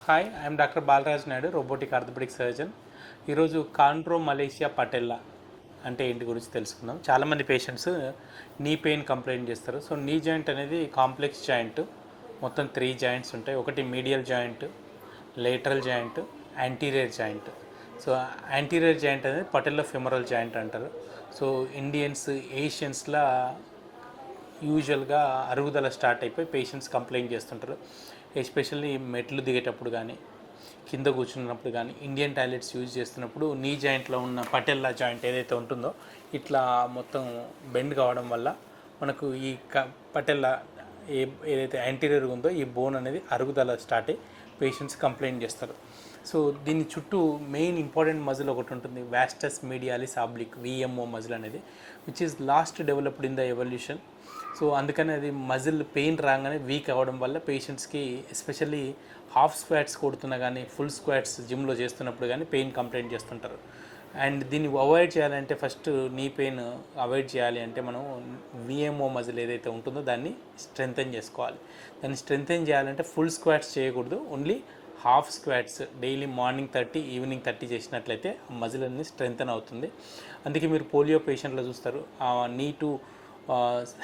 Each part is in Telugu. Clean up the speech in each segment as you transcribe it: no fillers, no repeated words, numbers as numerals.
Hi, I'm doctor Balaraj Naidu, robotic orthopaedic surgeon. ఈరోజు కాండ్రో మలేషియా పటెల్లా అంటే ఏంటి గురించి తెలుసుకుందాం. చాలామంది పేషెంట్స్ నీ పెయిన్ కంప్లైంట్ చేస్తారు. సో నీ జాయింట్ అనేది కాంప్లెక్స్ జాయింట్. మొత్తం 3 జాయింట్స్ ఉంటాయి. ఒకటి medial joint, lateral joint, anterior joint. So anterior joint అనేది పటెల్లో ఫెమరల్ జాయింట్ అంటారు. సో ఇండియన్స్, ఏషియన్స్లా యూజువల్గా అరుగుదల స్టార్ట్ అయిపోయి పేషెంట్స్ కంప్లైంట్ చేస్తుంటారు. ఎస్పెషల్లీ మెట్లు దిగేటప్పుడు కానీ, కింద కూర్చున్నప్పుడు కానీ, ఇండియన్ టాయిలెట్స్ యూజ్ చేస్తున్నప్పుడు నీ జాయింట్లో ఉన్న పటెల్లా జాయింట్ ఏదైతే ఉంటుందో ఇట్లా మొత్తం బెండ్ కావడం వల్ల మనకు ఈ పటెల్లా ఏదైతే యాంటీరియర్ ఉందో ఈ బోన్ అనేది అరుగుదల స్టార్ట్ అయ్యి పేషెంట్స్ కంప్లైంట్ చేస్తారు. సో దీని చుట్టూ మెయిన్ ఇంపార్టెంట్ మజిల్ ఒకటి ఉంటుంది, వాస్టస్ మీడియాలిస్ ఆబ్లిక్, విఎంఓ మజిల్ అనేది, which is lost developed in the evolution. So అందుకని అది మజిల్ పెయిన్ రాగానే వీక్ అవ్వడం వల్ల పేషెంట్స్కి ఎస్పెషల్లీ హాఫ్ స్క్వాట్స్ కొడుతున్నా కానీ, ఫుల్ స్క్వాట్స్ జిమ్లో చేస్తున్నప్పుడు కానీ పెయిన్ కంప్లైంట్ చేస్తుంటారు. అండ్ దీన్ని అవాయిడ్ చేయాలంటే ఫస్ట్ నీ పెయిన్ అవాయిడ్ చేయాలి అంటే మనం విఎంఓ మజిల్ ఏదైతే ఉంటుందో దాన్ని స్ట్రెంగ్తెన్ చేసుకోవాలి. దాన్ని స్ట్రెంగ్తెన్ చేయాలంటే ఫుల్ స్క్వాట్స్ చేయకూడదు, only half squats daily morning 30, evening 30 చేసినట్లయితే ఆ మజిల్ అన్ని స్ట్రెంగ్తెన్ అవుతుంది. అందుకే మీరు పోలియో పేషెంట్లో చూస్తారు, నీ టు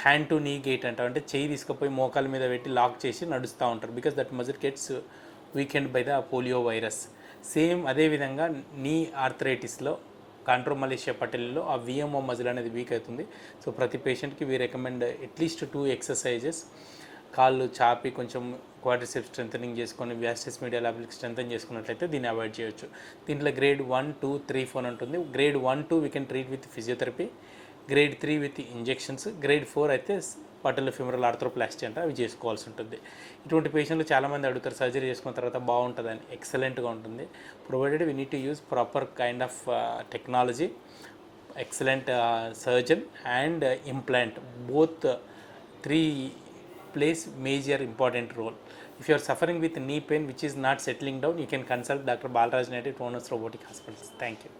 హ్యాండ్ టు నీ గేట్ అంటారు, అంటే చెయ్యి తీసుకుపోయి మోకాల మీద పెట్టి లాక్ చేసి నడుస్తూ ఉంటారు. Because that muscle gets weekend by the polio virus. Same అదేవిధంగా నీ ఆర్థరైటిస్లో, కాండ్రో మలేషియా పటెల్లో ఆ విఎంఓ మజిల్ అనేది వీక్ అవుతుంది. సో ప్రతి పేషెంట్కి వీ రికమెండ్ అట్లీస్ట్ 2 ఎక్సర్సైజెస్. కాళ్ళు చాపి కొంచెం క్వాడ్రిసెప్స్ స్ట్రెంథనింగ్ చేసుకొని వాస్టస్ మీడియల్ ఆబ్లిక్ స్ట్రెంథన్ చేసుకున్నట్లయితే దీన్ని అవాయిడ్ చేయొచ్చు. దీంట్లో గ్రేడ్ 1, 2, 3, 4 ఉంటుంది. Grade 1, 2 we can treat with physiotherapy, grade 3 with injections, grade 4 అయితే పటెల్లో ఫెమరల్ ఆర్థ్రోప్లాస్టీ అంటే అవి చేసుకోవాల్సి ఉంటుంది. ఇటువంటి పేషెంట్లు చాలామంది అడుగుతారు సర్జరీ చేసుకున్న తర్వాత బాగుంటుందని. ఎక్సలెంట్గా ఉంటుంది, provided we need to use proper kind of technology, excellent surgeon and implant. Both 3 plays major important role. If you are suffering with knee pain which is not settling down, you can consult Dr. Balaraj Naidu, Tonus Robotic Hospitals. Thank you.